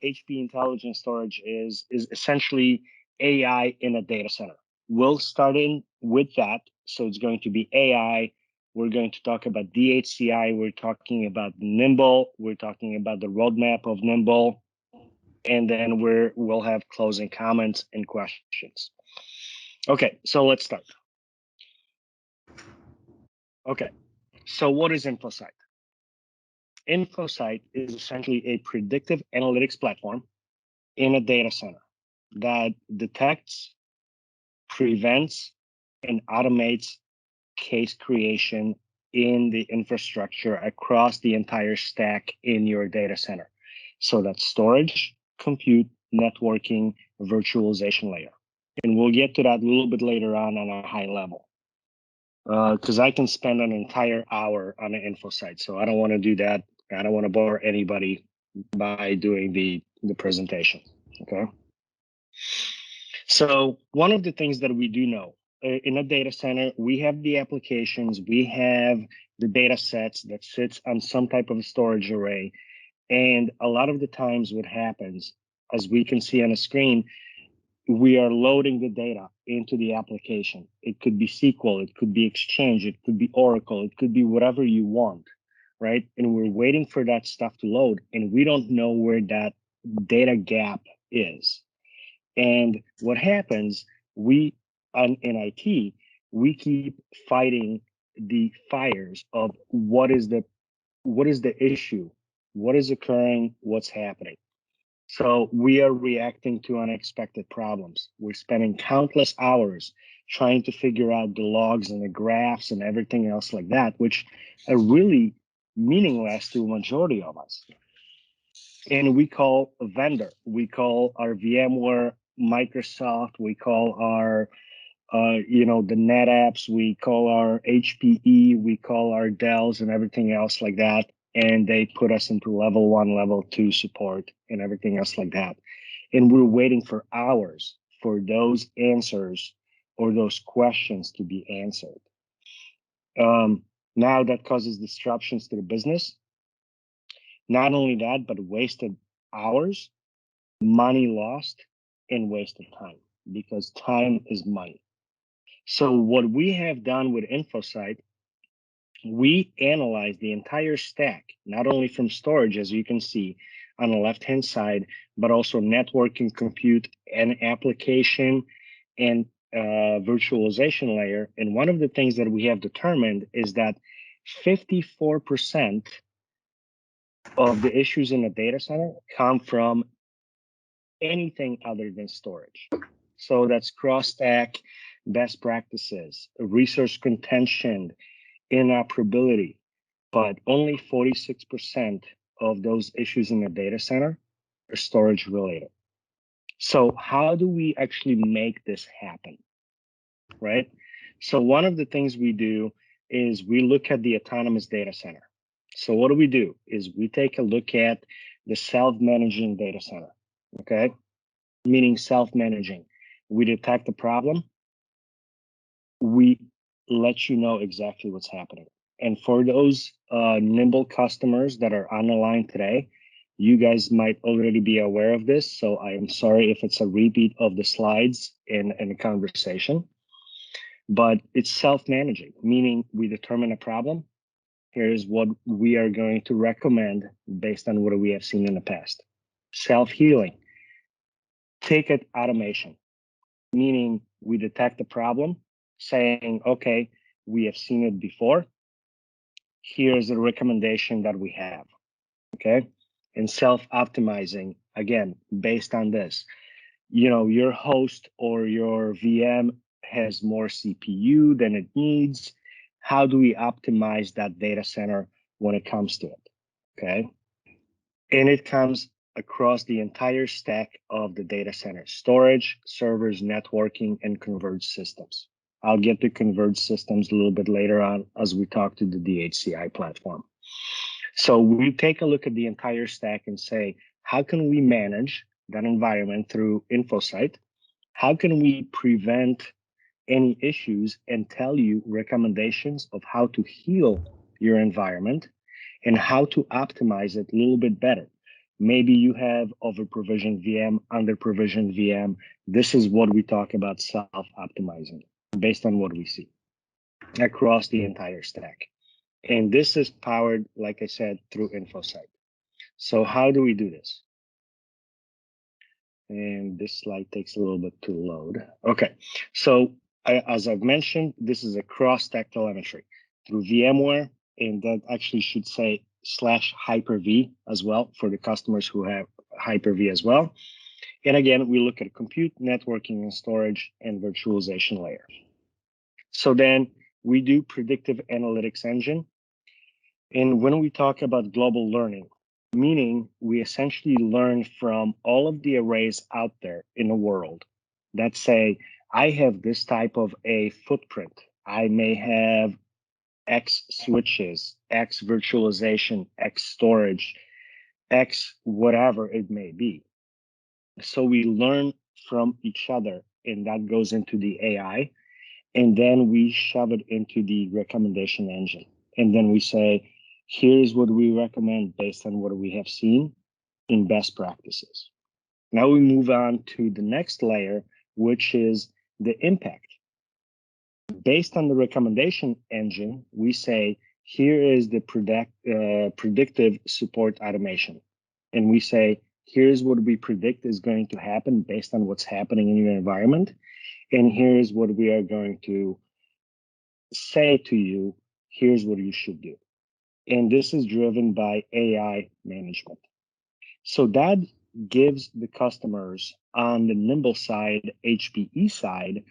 HPE Intelligent Storage is essentially AI in a data center. We'll start in with that. So it's going to be AI. We're going to talk about dCHI. We're talking about Nimble. We're talking about the roadmap of Nimble. And then we'll have closing comments and questions. Okay, so let's start. Okay, so what is InfoSight? InfoSight is essentially a predictive analytics platform in a data center that detects, prevents, and automates case creation in the infrastructure across the entire stack in your data center. So that's storage, compute, networking, virtualization layer. And we'll get to that a little bit later on a high level. Because I can spend an entire hour on an InfoSight. So I don't want to do that. I don't want to bore anybody by doing the presentation, okay? So one of the things that we do know, in a data center, we have the applications, we have the data sets that sits on some type of storage array. And a lot of the times what happens, as we can see on the screen, we are loading the data into the application. It could be SQL, it could be Exchange, it could be Oracle, it could be whatever you want, right? And we're waiting for that stuff to load, and we don't know where that data gap is. And what happens, in IT, we keep fighting the fires of what is the issue, what is occurring, what's happening. So we are reacting to unexpected problems. We're spending countless hours trying to figure out the logs and the graphs and everything else like that, which are really meaningless to a majority of us. And we call a vendor, we call our VMware, Microsoft, we call our, the NetApps, we call our HPE, we call our Dells and everything else like that. And they put us into level 1, level 2 support and everything else like that. And we're waiting for hours for those answers or those questions to be answered. Now that causes disruptions to the business. Not only that, but wasted hours, money lost, and wasted time, because time is money. So what we have done with InfoSight, we analyze the entire stack, not only from storage, as you can see on the left-hand side, but also networking, compute, and application, and virtualization layer. And one of the things that we have determined is that 54% of the issues in the data center come from anything other than storage. So that's cross-stack, best practices, resource contention, inoperability, but only 46% of those issues in the data center are storage related. So how do we actually make this happen, right? So one of the things we do is we look at the autonomous data center. So what do? Is we take a look at the self-managing data center, okay? Meaning self-managing. We detect the problem, we let you know exactly what's happening. And for those Nimble customers that are on the line today, you guys might already be aware of this. So I am sorry if it's a repeat of the slides in the conversation, but it's self-managing, meaning we determine a problem. Here's what we are going to recommend based on what we have seen in the past. Self-healing, ticket automation, meaning we detect the problem, saying, okay, we have seen it before. Here's the recommendation that we have, okay? And self-optimizing, again, based on this. Your host or your VM has more CPU than it needs. How do we optimize that data center when it comes to it, okay? And it comes across the entire stack of the data center: storage, servers, networking, and converged systems. I'll get to converged systems a little bit later on as we talk to the dCHI platform. So we take a look at the entire stack and say, how can we manage that environment through InfoSight? How can we prevent any issues and tell you recommendations of how to heal your environment and how to optimize it a little bit better? Maybe you have over-provisioned VM, under-provisioned VM. This is what we talk about self-optimizing based on what we see across the entire stack. And this is powered, like I said, through InfoSight. So how do we do this? And this slide takes a little bit to load. Okay, so as I've mentioned, this is a cross-stack telemetry through VMware, and that actually should say /Hyper-V as well for the customers who have Hyper-V as well. And again, we look at compute, networking, and storage, and virtualization layer. So then we do predictive analytics engine. And when we talk about global learning, meaning we essentially learn from all of the arrays out there in the world that say, I have this type of a footprint. I may have X switches, X virtualization, X storage, X whatever it may be. So we learn from each other, and that goes into the AI. And then we shove it into the recommendation engine. And then we say, here's what we recommend based on what we have seen in best practices. Now we move on to the next layer, which is the impact. Based on the recommendation engine, we say, here is the predictive support automation. And we say, here's what we predict is going to happen based on what's happening in your environment. And here's what we are going to say to you, here's what you should do. And this is driven by AI management. So that gives the customers on the Nimble side, HPE side,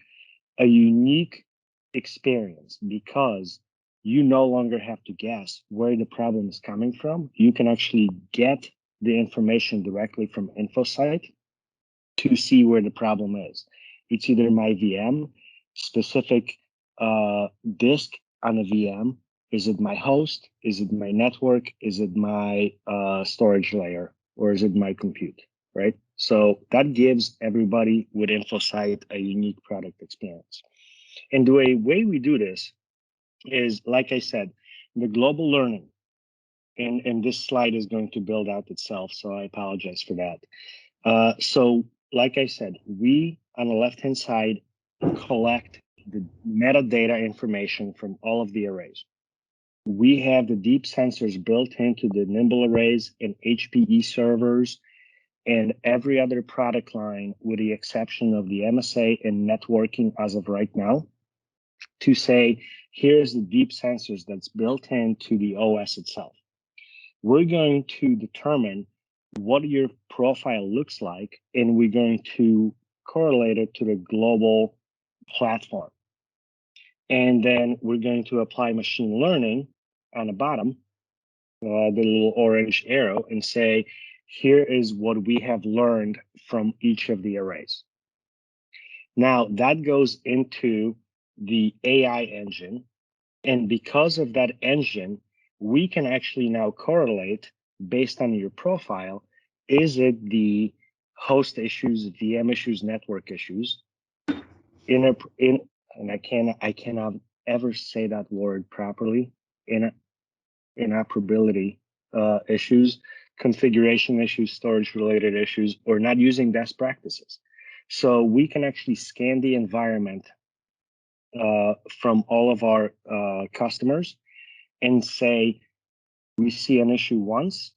a unique experience because you no longer have to guess where the problem is coming from. You can actually get the information directly from InfoSight to see where the problem is. It's either my VM, specific disk on a VM. Is it my host? Is it my network? Is it my storage layer? Or is it my compute, right? So that gives everybody with InfoSight a unique product experience. And the way we do this is, like I said, the global learning. And this slide is going to build out itself, so I apologize for that. So like I said, we on the left-hand side collect the metadata information from all of the arrays. We have the deep sensors built into the Nimble arrays and HPE servers and every other product line with the exception of the MSA and networking as of right now to say, here's the deep sensors that's built into the OS itself. We're going to determine what your profile looks like, and we're going to correlate it to the global platform. And then we're going to apply machine learning on the bottom, the little orange arrow, and say, here is what we have learned from each of the arrays. Now that goes into the AI engine. And because of that engine, we can actually now correlate based on your profile. Is it the host issues, VM issues, network issues? And I cannot ever say that word properly. Inoperability issues, configuration issues, storage related issues, or not using best practices. So we can actually scan the environment from all of our customers and say, we see an issue once,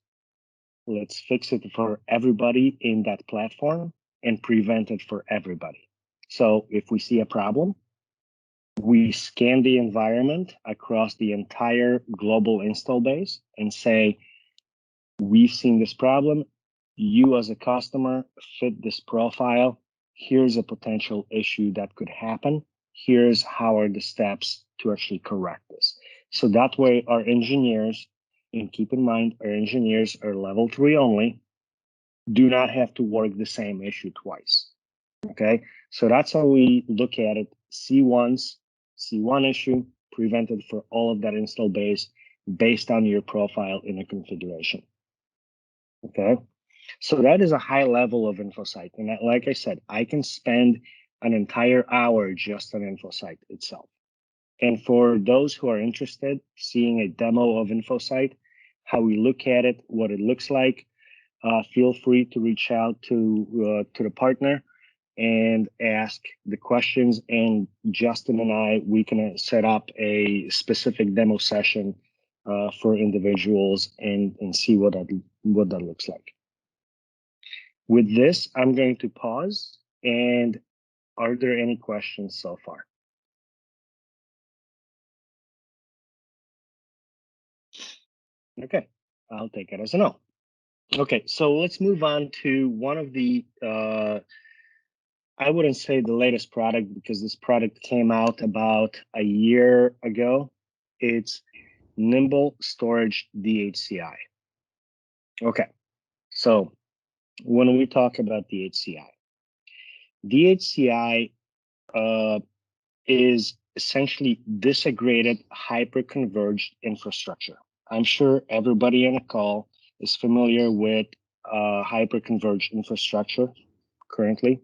let's fix it for everybody in that platform and prevent it for everybody. So if we see a problem, we scan the environment across the entire global install base and say, we've seen this problem. You as a customer fit this profile. Here's a potential issue that could happen. Here's how are the steps to actually correct this. So that way our engineers, and keep in mind, our engineers are level 3 only, do not have to work the same issue twice. Okay, so that's how we look at it. See one issue, prevented for all of that install base based on your profile in a configuration. Okay, so that is a high level of InfoSight. And like I said, I can spend an entire hour just on InfoSight itself. And for those who are interested, seeing a demo of InfoSight, how we look at it, what it looks like, feel free to reach out to the partner and ask the questions, and Justin and we can set up a specific demo session for individuals and see what that looks like. With this, I'm going to pause. And are there any questions so far? Okay, I'll take it as a no. Okay, so let's move on to one of the I wouldn't say the latest product, because this product came out about a year ago. It's Nimble Storage dCHI. Okay, so when we talk about dCHI, dCHI is essentially disaggregated hyperconverged infrastructure. I'm sure everybody on the call is familiar with hyperconverged infrastructure currently,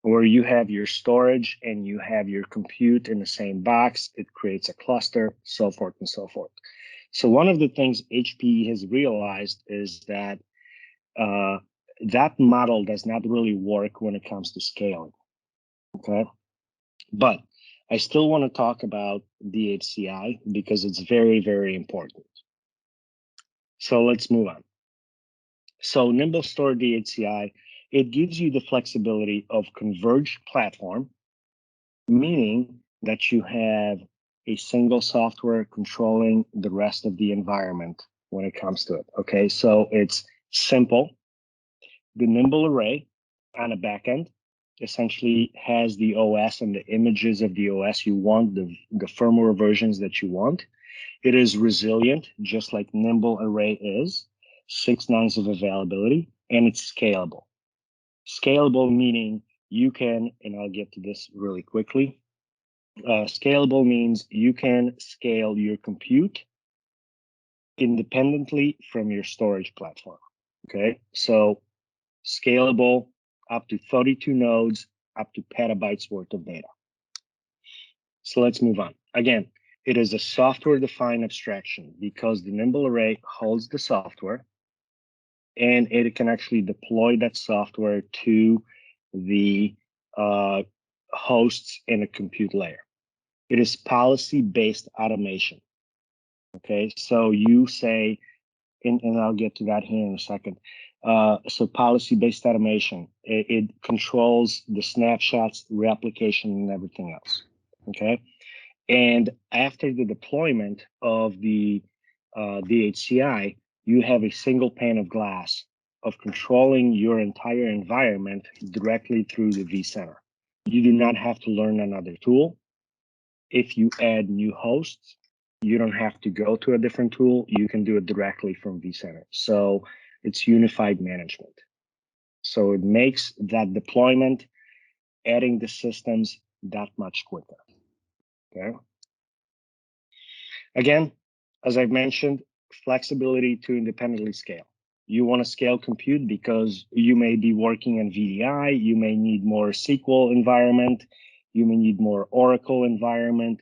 where you have your storage and you have your compute in the same box. It creates a cluster, so forth and so forth. So one of the things HPE has realized is that that model does not really work when it comes to scaling. Okay, but I still want to talk about dCHI because it's very, very important. So let's move on. So Nimble Store dCHI, it gives you the flexibility of converged platform, meaning that you have a single software controlling the rest of the environment when it comes to it. Okay, so it's simple. The Nimble array on the backend essentially has the OS and the images of the OS you want, the firmware versions that you want. It is resilient, just like Nimble array is, 6 nines of availability, and it's scalable. Scalable meaning you can, and I'll get to this really quickly. Scalable means you can scale your compute independently from your storage platform. Okay, so scalable up to 32 nodes, up to petabytes worth of data. So let's move on. Again, it is a software-defined abstraction because the Nimble array holds the software, and it can actually deploy that software to the hosts in a compute layer. It is policy-based automation. Okay, so you say, and I'll get to that here in a second. So policy-based automation, it controls the snapshots, replication, and everything else. Okay, and after the deployment of the dCHI, you have a single pane of glass of controlling your entire environment directly through the vCenter. You do not have to learn another tool. If you add new hosts, you don't have to go to a different tool. You can do it directly from vCenter. So it's unified management. So it makes that deployment, adding the systems that much quicker. Okay. Again, as I've mentioned, flexibility to independently scale. You want to scale compute because you may be working in VDI, you may need more SQL environment, you may need more Oracle environment,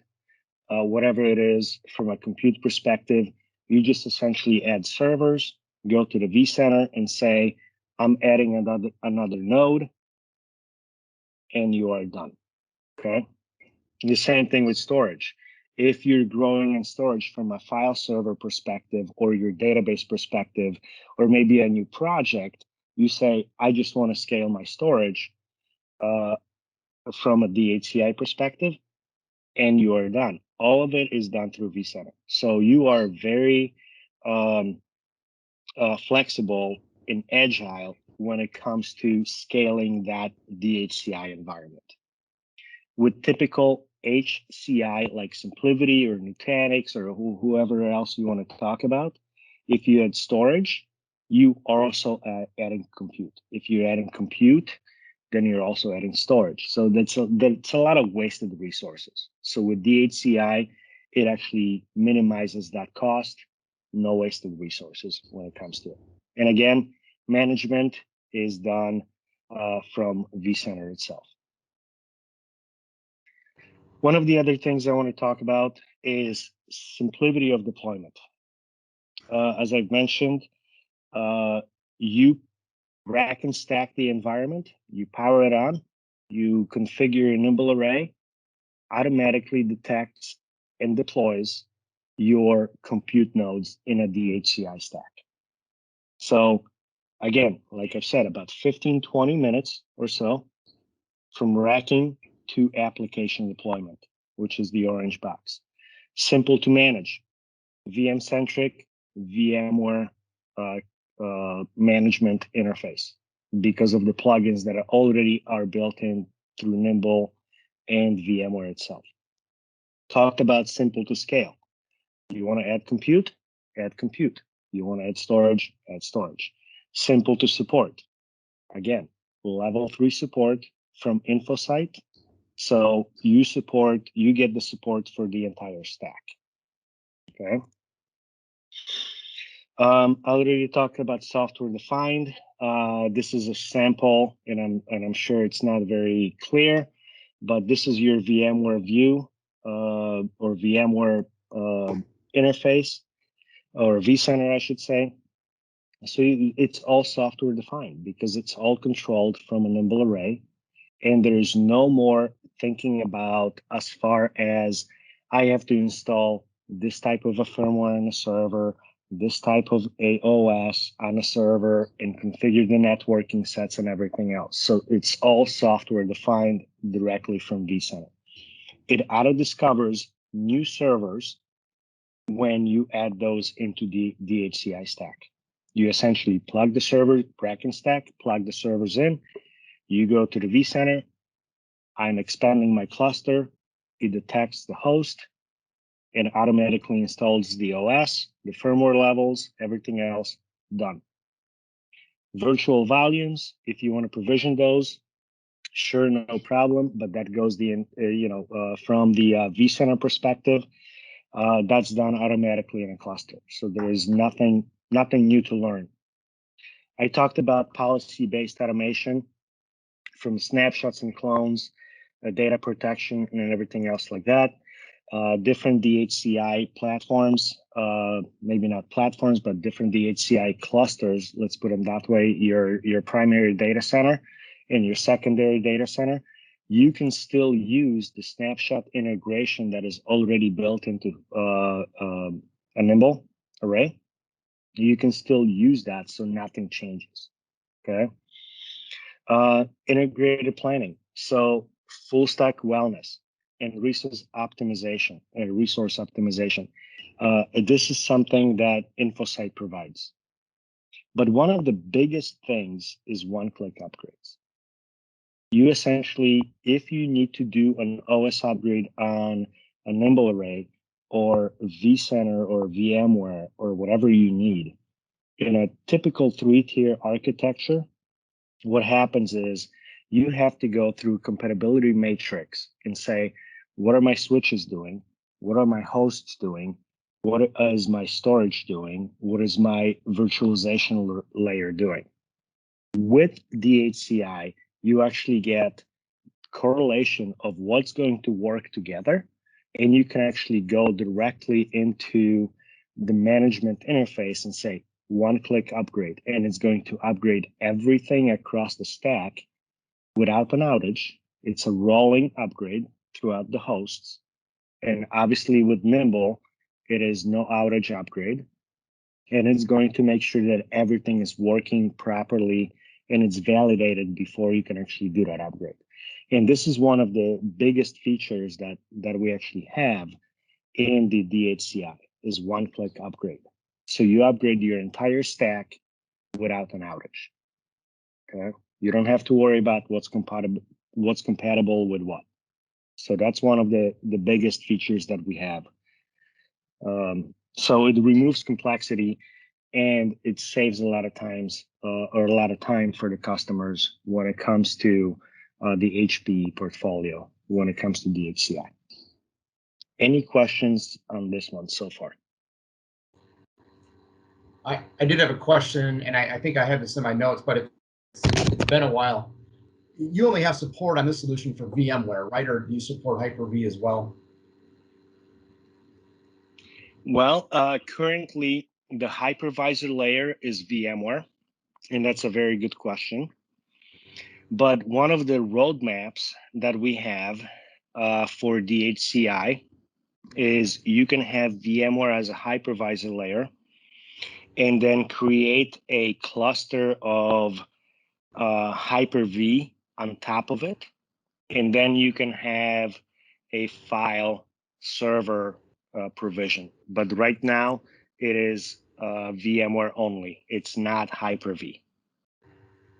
whatever it is from a compute perspective. You just essentially add servers, go to the vCenter and say, I'm adding another node, and you are done. Okay. The same thing with storage. If you're growing in storage from a file server perspective or your database perspective, or maybe a new project, you say, I just want to scale my storage from a dCHI perspective, and you are done. All of it is done through vCenter. So you are very flexible and agile when it comes to scaling that dCHI environment. With typical HCI like SimpliVity or Nutanix or whoever else you want to talk about, if you add storage, you are also adding compute. If you're adding compute, then you're also adding storage. So that's a lot of wasted resources. So with dCHI, it actually minimizes that cost, no wasted resources when it comes to it. And again, management is done from vCenter itself. One of the other things I want to talk about is SimpliVity of deployment. As I've mentioned, You rack and stack the environment, you power it on, you configure a Nimble array, automatically detects and deploys your compute nodes in a dCHI stack. So again, like I've said, about 15, 20 minutes or so from racking to application deployment, which is the orange box. Simple to manage, VM-centric, VMware management interface because of the plugins that already are built in through Nimble and VMware itself. Talked about simple to scale. You want to add compute? Add compute. You want to add storage? Add storage. Simple to support. Again, level 3 support from InfoSight. So you get the support for the entire stack. Okay. I already talked about software defined. This is a sample, and I'm sure it's not very clear, but this is your VMware view or VMware interface, or vCenter, I should say. So it's all software defined because it's all controlled from a Nimble array, and there's no more thinking about as far as I have to install this type of a firmware on a server, this type of AOS on a server, and configure the networking sets and everything else. So it's all software defined directly from vCenter. It auto-discovers new servers when you add those into the dCHI stack. You essentially plug the server, rack and stack, plug the servers in, you go to the vCenter, I'm expanding my cluster, it detects the host, and automatically installs the OS, the firmware levels, everything else, done. Virtual volumes, if you want to provision those, sure, no problem, but that goes from the vCenter perspective, that's done automatically in a cluster. So there is nothing new to learn. I talked about policy-based automation from snapshots and clones, data protection, and everything else like that. Different dCHI platforms, maybe not platforms, but different dCHI clusters, let's put them that way, your primary data center and your secondary data center, you can still use the snapshot integration that is already built into a Nimble array. You can still use that, so nothing changes, okay? Integrated planning, so full stack wellness and resource optimization. This is something that InfoSight provides. But one of the biggest things is one-click upgrades. You essentially, if you need to do an OS upgrade on a Nimble array or vCenter or VMware or whatever you need, in a typical 3-tier architecture, what happens is you have to go through compatibility matrix and say, what are my switches doing? What are my hosts doing? What is my storage doing? What is my virtualization layer doing? With dCHI, you actually get correlation of what's going to work together, and you can actually go directly into the management interface and say, one-click upgrade, and it's going to upgrade everything across the stack without an outage. It's a rolling upgrade throughout the hosts. And obviously with Nimble, it is no outage upgrade. And it's going to make sure that everything is working properly and it's validated before you can actually do that upgrade. And this is one of the biggest features that we actually have in the dCHI is one-click upgrade. So you upgrade your entire stack without an outage. Okay, you don't have to worry about what's compatible with what. So that's one of the biggest features that we have. So it removes complexity and it saves a lot of times or a lot of time for the customers when it comes to the HPE portfolio, when it comes to dCHI. Any questions on this one so far? I did have a question, and I think I have this in my notes, but it's been a while. You only have support on this solution for VMware, right? Or do you support Hyper-V as well? Well, currently the hypervisor layer is VMware. And that's a very good question. But one of the roadmaps that we have for dCHI is you can have VMware as a hypervisor layer and then create a cluster of Hyper-V on top of it. And then you can have a file server provision. But right now it is VMware only. It's not Hyper-V.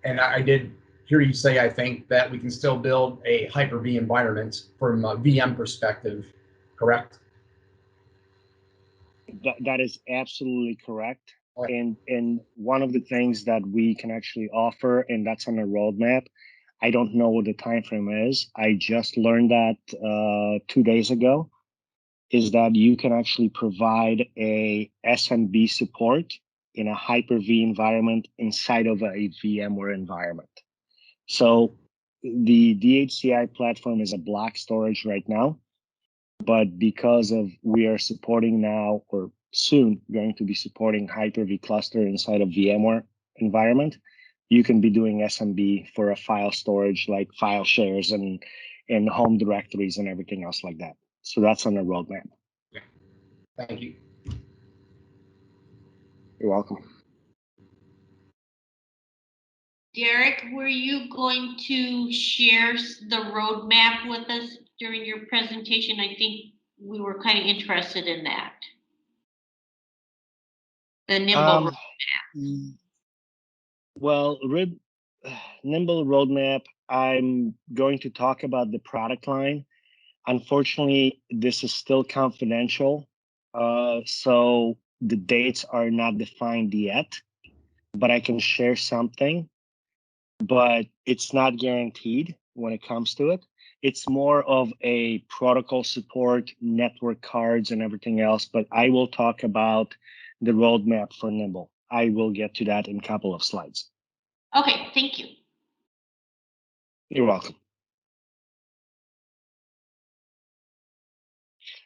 And I did hear you say, I think, that we can still build a Hyper-V environment from a VM perspective, correct? That is absolutely correct. Okay. And one of the things that we can actually offer, and that's on the roadmap, I don't know what the time frame is. I just learned that 2 days ago, is that you can actually provide a SMB support in a Hyper-V environment inside of a VMware environment. So the dCHI platform is a block storage right now, but because of we are supporting now or soon going to be supporting Hyper-V cluster inside of VMware environment, you can be doing SMB for a file storage like file shares and home directories and everything else like that. So that's on the roadmap. Yeah. Thank you. You're welcome. Darek, were you going to share the roadmap with us during your presentation? I think we were kind of interested in that. The Nimble roadmap. Well, Nimble roadmap, I'm going to talk about the product line. Unfortunately, this is still confidential, so the dates are not defined yet, but I can share something, but it's not guaranteed when it comes to it. It's more of a protocol support, network cards, and everything else, but I will talk about the roadmap for Nimble. I will get to that in a couple of slides. Okay, thank you. You're welcome.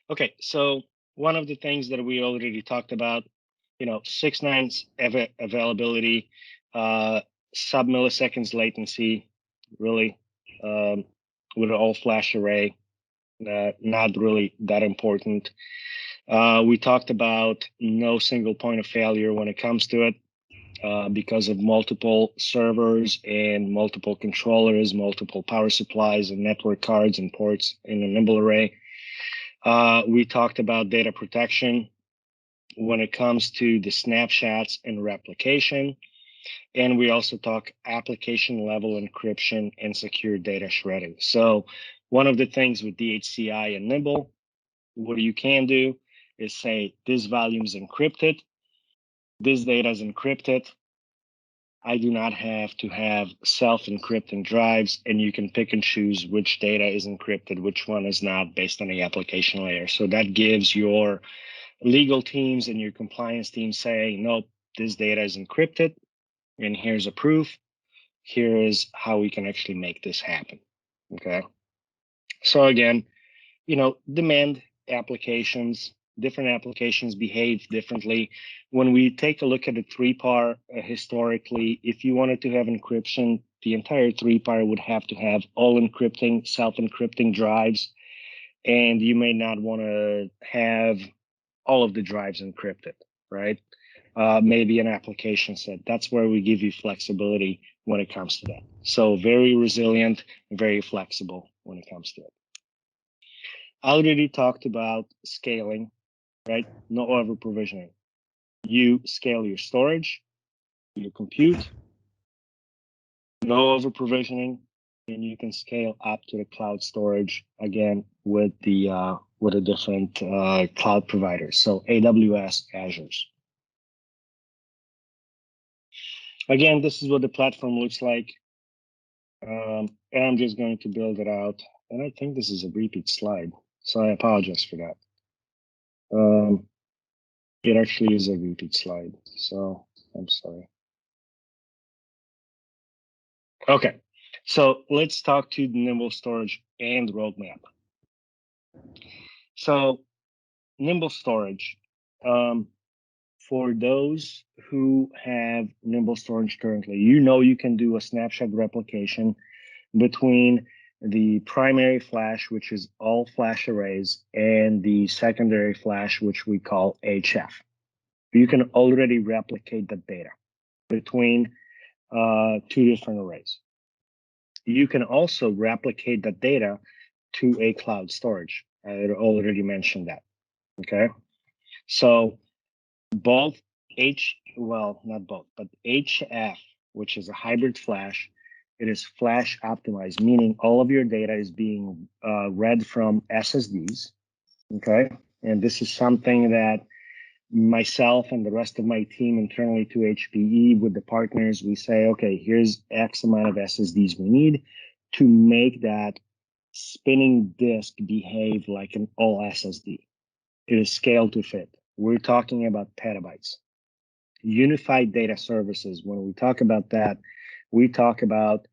Okay, so one of the things that we already talked about, 6 nines availability, sub-milliseconds latency, really, with an all-flash array, not really that important. We talked about no single point of failure when it comes to it, because of multiple servers and multiple controllers, multiple power supplies and network cards and ports in a Nimble array. We talked about data protection when it comes to the snapshots and replication. And we also talk application level encryption and secure data shredding. So one of the things with dCHI and Nimble, what you can do is say this volume is encrypted, this data is encrypted. I do not have to have self-encrypting drives, and you can pick and choose which data is encrypted, which one is not, based on the application layer. So that gives your legal teams and your compliance team saying, nope, this data is encrypted, and here's a proof. Here is how we can actually make this happen. Okay. So again, demand applications, different applications behave differently. When we take a look at the 3PAR historically, if you wanted to have encryption, the entire 3PAR would have to have all encrypting, self-encrypting drives, and you may not want to have all of the drives encrypted, right? Maybe an application set. That's where we give you flexibility when it comes to that. So very resilient, very flexible when it comes to it. I already talked about scaling, right? No over provisioning. You scale your storage, your compute, no over provisioning, and you can scale up to the cloud storage again with the different cloud providers. So AWS, Azure's. Again, this is what the platform looks like. And I'm just going to build it out. And I think this is a repeat slide, so I apologize for that. It actually is a repeat slide, so I'm sorry. Okay, so let's talk to the Nimble storage and roadmap. So Nimble storage, for those who have Nimble storage currently, you can do a snapshot replication between the primary flash, which is all flash arrays, and the secondary flash, which we call HF. You can already replicate the data between two different arrays. You can also replicate the data to a cloud storage. I already mentioned that. Okay, so both not both, but HF, which is a hybrid flash, it is flash optimized, meaning all of your data is being read from SSDs. Okay, and this is something that myself and the rest of my team internally to HPE with the partners, we say, okay, here's X amount of SSDs we need to make that spinning disk behave like an all SSD. It is scaled to fit. We're talking about petabytes. Unified data services, when we talk about that, we talk about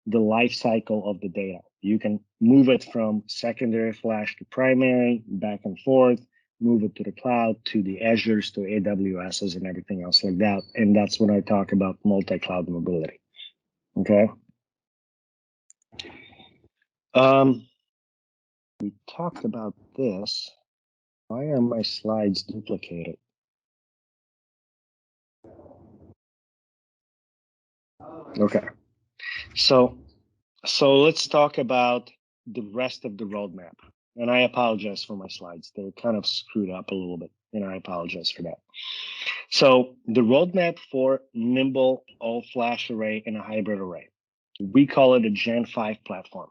the life cycle of the data. You can move it from secondary flash to primary, back and forth, move it to the cloud, to the Azures, to AWSs, and everything else like that. And that's when I talk about multi-cloud mobility. Okay. We talked about this. Why are my slides duplicated? Okay. So let's talk about the rest of the roadmap. And I apologize for my slides. They're kind of screwed up a little bit, and I apologize for that. So the roadmap for Nimble all-flash array and a hybrid array, we call it a Gen 5 platform.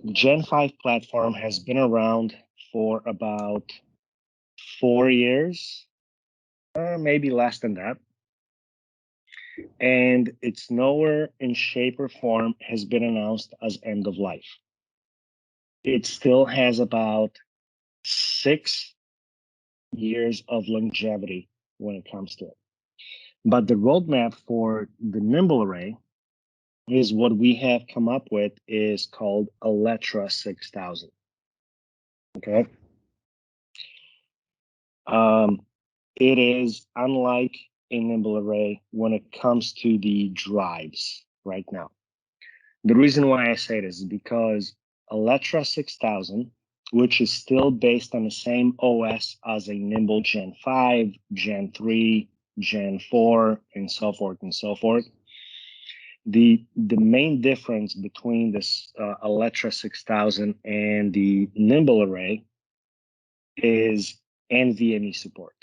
The Gen 5 platform has been around for about 4 years, maybe less than that. And it's nowhere in shape or form has been announced as end of life. It still has about 6 years of longevity when it comes to it. But the roadmap for the Nimble array is what we have come up with is called Alletra 6000. Okay. It is unlike a Nimble array when it comes to the drives right now. The reason why I say this is because Alletra 6000, which is still based on the same OS as a Nimble Gen 5, Gen 3, Gen 4, and so forth and so forth. The main difference between this Alletra 6000 and the Nimble array is NVMe support.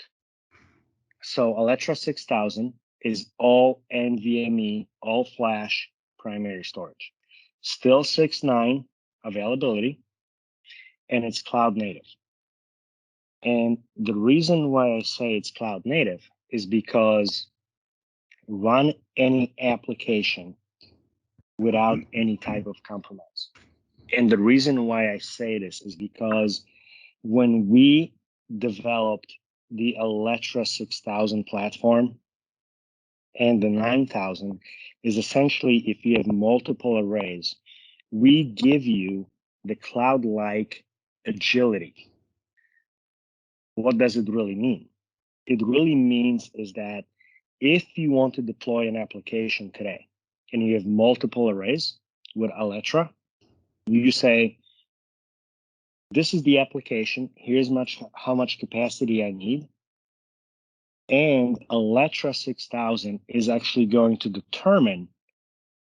So Alletra 6000 is all NVMe, all flash primary storage. Still 6.9 availability, and it's cloud native. And the reason why I say it's cloud native is because run any application without any type of compromise. And the reason why I say this is because when we developed the Alletra 6000 platform and the 9000 is essentially if you have multiple arrays, we give you the cloud-like agility. What does it really mean? It really means is that if you want to deploy an application today and you have multiple arrays with Alletra, you say, this is the application, here's how much capacity I need. And Alletra 6000 is actually going to determine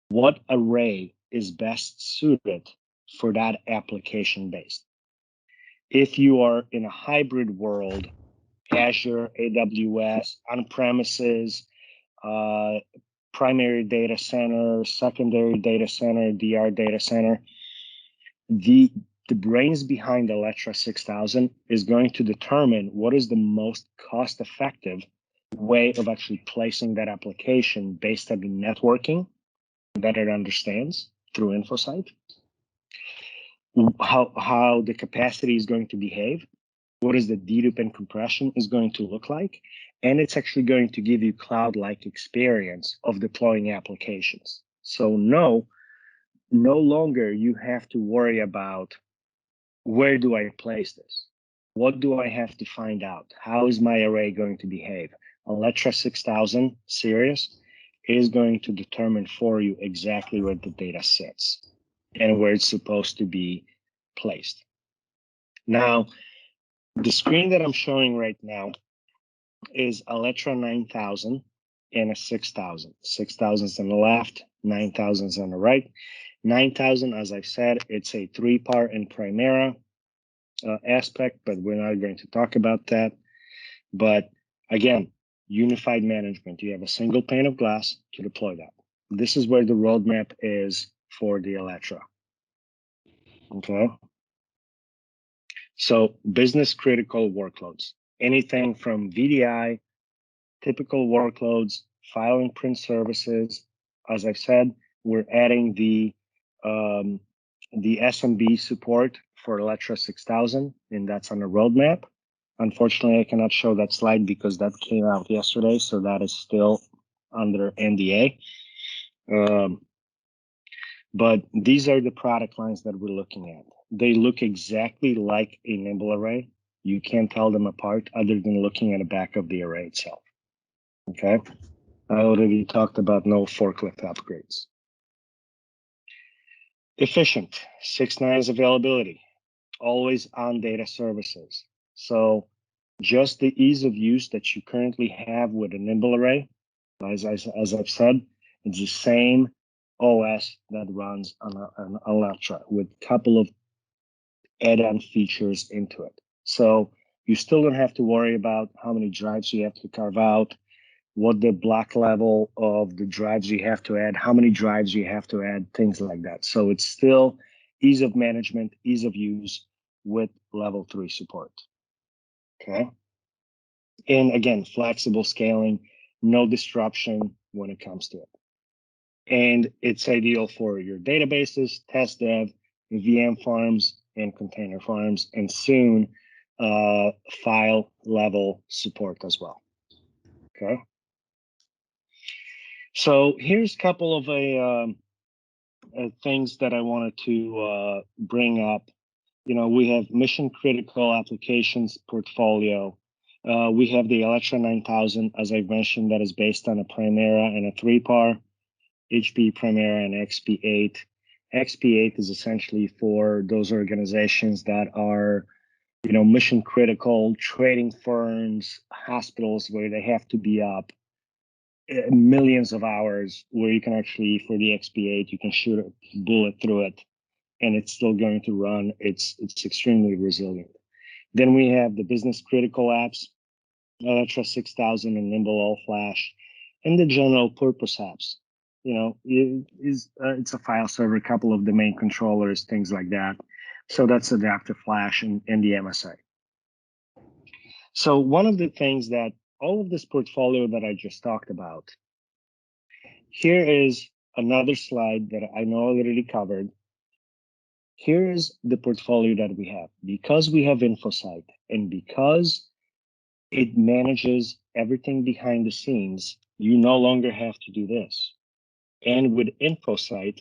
what array is best suited for that application base. If you are in a hybrid world, Azure, AWS, on-premises, primary data center, secondary data center, DR data center, the brains behind Alletra 6000 is going to determine what is the most cost-effective way of actually placing that application based on the networking that it understands through InfoSight, how the capacity is going to behave, what is the dedupe and compression is going to look like, and it's actually going to give you cloud-like experience of deploying applications. So no longer you have to worry about where do I place this? What do I have to find out? How is my array going to behave? Alletra 6000 series is going to determine for you exactly where the data sits and where it's supposed to be placed. Now, the screen that I'm showing right now is Alletra 9000 and a 6000. 6000 is on the left, 9000 is on the right. 9000, as I said, it's a 3-part in Primera aspect, but we're not going to talk about that. But again, unified management. You have a single pane of glass to deploy that. This is where the roadmap is for the Alletra. Okay. So business critical workloads, anything from VDI, typical workloads, file and print services. As I said, we're adding the SMB support for Alletra 6000, and that's on the roadmap. Unfortunately, I cannot show that slide because that came out yesterday, so that is still under NDA. But these are the product lines that we're looking at. They look exactly like a Nimble array. You can't tell them apart other than looking at the back of the array itself. Okay, I already talked about no forklift upgrades. Efficient, 6 nines availability, always on data services. So just the ease of use that you currently have with a Nimble array, as I've said, it's the same OS that runs on an Alletra with a couple of add-on features into it. So you still don't have to worry about how many drives you have to carve out, what the block level of the drives you have to add, how many drives you have to add, things like that. So it's still ease of management, ease of use with level 3 support. Okay. And again, flexible scaling, no disruption when it comes to it. And it's ideal for your databases, test dev, VM farms, and container farms, and soon file level support as well. Okay. So here's a couple of things that I wanted to bring up. You know, we have mission critical applications portfolio. We have the Alletra 9000, as I mentioned, that is based on a Primera and a 3-par, HPE Primera and XP8. XP8 is essentially for those organizations that are, you know, mission critical, trading firms, hospitals where they have to be up millions of hours, where you can actually, for the XP8, you can shoot a bullet through it and it's still going to run. It's extremely resilient. Then we have the business critical apps, Alletra 6000 and Nimble All Flash, and the general purpose apps. You know, it's a file server, a couple of domain controllers, things like that. So that's Adaptive Flash and the MSA. So one of the things that all of this portfolio that I just talked about, here is another slide that I know I already covered. Here is the portfolio that we have. Because we have InfoSight and because it manages everything behind the scenes, you no longer have to do this. And with InfoSight,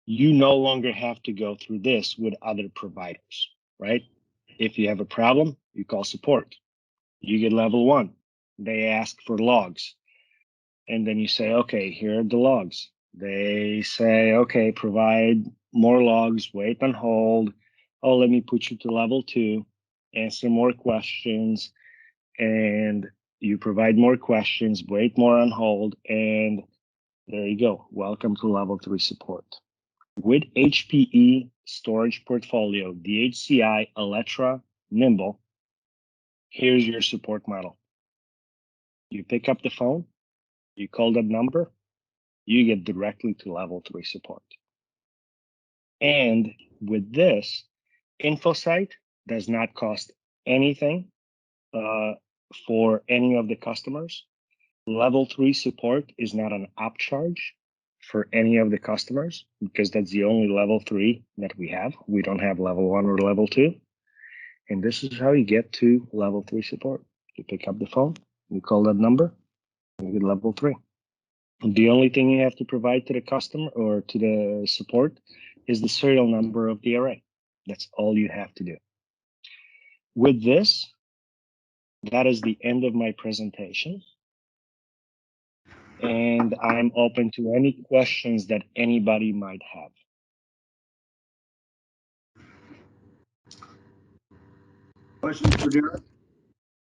you no longer have to go through this with other providers, right? If you have a problem, you call support. You get level 1. They ask for logs. And then you say, okay, here are the logs. They say, okay, provide more logs, wait on hold. Oh, let me put you to level 2, answer more questions. And you provide more questions, wait more on hold, and there you go. Welcome to level 3 support. With HPE storage portfolio, dCHI, Alletra, Nimble, here's your support model. You pick up the phone, you call that number, you get directly to level 3 support. And with this, InfoSight does not cost anything for any of the customers. Level 3 support is not an upcharge for any of the customers because that's the only level 3 that we have. We don't have level 1 or level 2. And this is how you get to level 3 support. You pick up the phone, you call that number, and you get level 3. The only thing you have to provide to the customer or to the support is the serial number of the array. That's all you have to do. With this, that is the end of my presentation. And I'm open to any questions that anybody might have. Questions for Darek?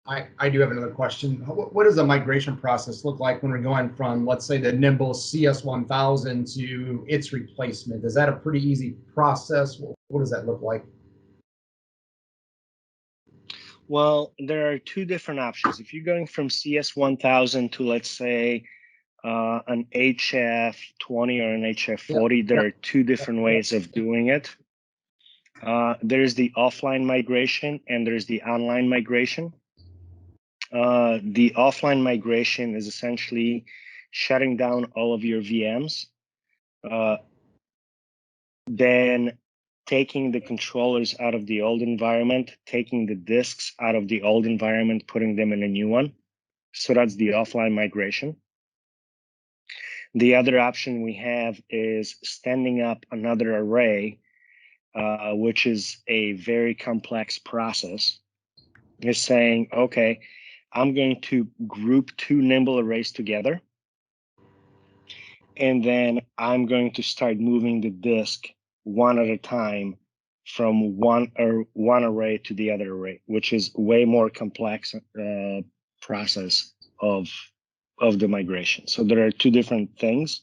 I do have another question. What does the migration process look like when we're going from, let's say, the Nimble CS1000 to its replacement? Is that a pretty easy process? What does that look like? Well, there are two different options. If you're going from CS1000 to, let's say, an HF20 or an HF40, there are two different ways of doing it. There's the offline migration and there's the online migration. The offline migration is essentially shutting down all of your VMs, then taking the controllers out of the old environment, taking the disks out of the old environment, putting them in a new one. So that's the offline migration. The other option we have is standing up another array, which is a very complex process. Is saying, okay, I'm going to group two Nimble arrays together, and then I'm going to start moving the disk one at a time from one array to the other array, which is way more complex process of the migration. So there are two different things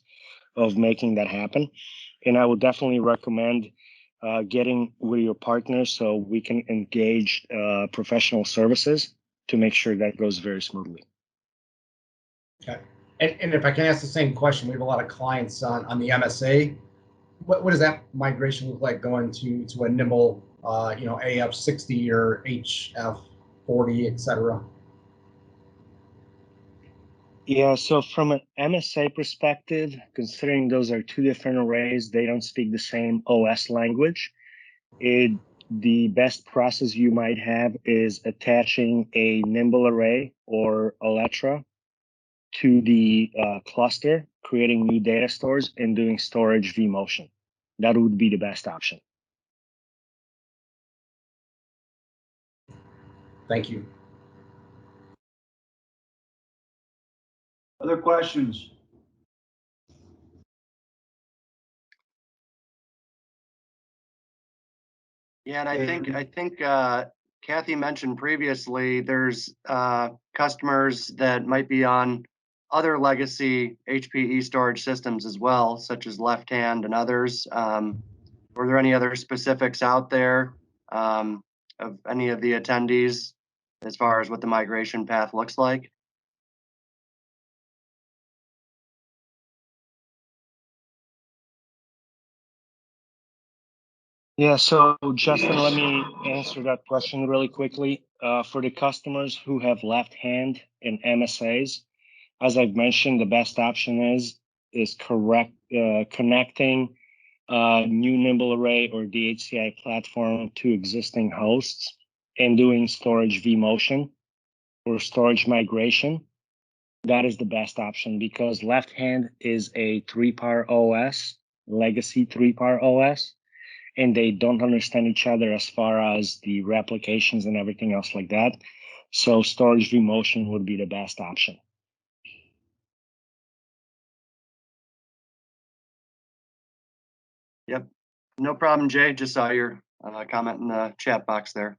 of making that happen, and I would definitely recommend getting with your partner so we can engage professional services to make sure that goes very smoothly. Okay. And if I can ask the same question, we have a lot of clients on the MSA. What does that migration look like going to a Nimble, AF60 or HF40, et cetera? Yeah, so from an MSA perspective, considering those are two different arrays, they don't speak the same OS language. The best process you might have is attaching a Nimble array or Elytra to the cluster, creating new data stores and doing storage vMotion. That would be the best option. Thank you. Other questions? Yeah, and I think Kathy mentioned previously there's customers that might be on other legacy HPE storage systems as well, such as Left Hand and others. Were there any other specifics out there of any of the attendees as far as what the migration path looks like? Yeah, so Justin, let me answer that question really quickly. For the customers who have Left Hand and MSAs, as I've mentioned, the best option is connecting new Nimble array or dCHI platform to existing hosts and doing storage vMotion or storage migration. That is the best option because Left Hand is a 3-par OS, legacy 3-par OS, and they don't understand each other as far as the replications and everything else like that. So storage vMotion would be the best option. Yep, no problem, Jay. Just saw your comment in the chat box there.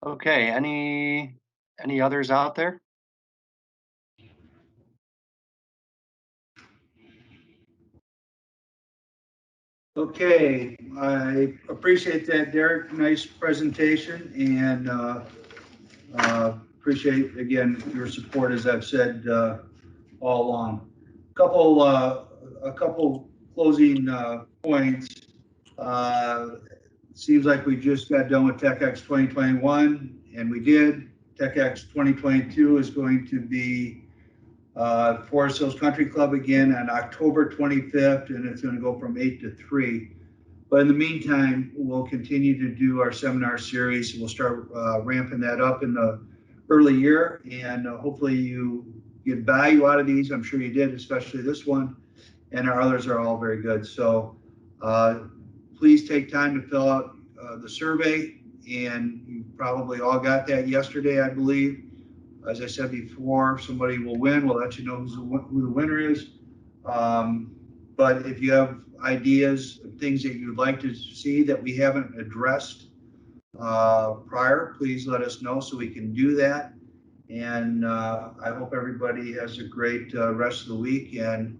Okay, any others out there? Okay, I appreciate that, Darek. Nice presentation, and appreciate again your support, as I've said all along. A couple closing points. Seems like we just got done with TechX 2021, and we did. TechX 2022 is going to be Forest Hills Country Club again on October 25th, and it's going to go from 8 to 3. But in the meantime, we'll continue to do our seminar series. We'll start ramping that up in the early year, and hopefully you get value out of these. I'm sure you did, especially this one, and our others are all very good. So please take time to fill out the survey, and probably all got that yesterday, I believe. As I said before, somebody will win. We'll let you know who the winner is. But if you have ideas of things that you'd like to see that we haven't addressed prior, please let us know so we can do that. And I hope everybody has a great rest of the week and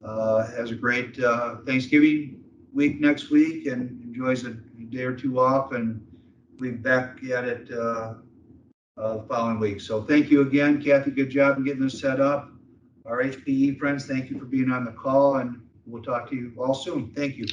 has a great Thanksgiving week next week and enjoys a day or two off, and we'll be back at it the following week. So thank you again, Kathy. Good job in getting this set up. Our HPE friends, thank you for being on the call, and we'll talk to you all soon. Thank you.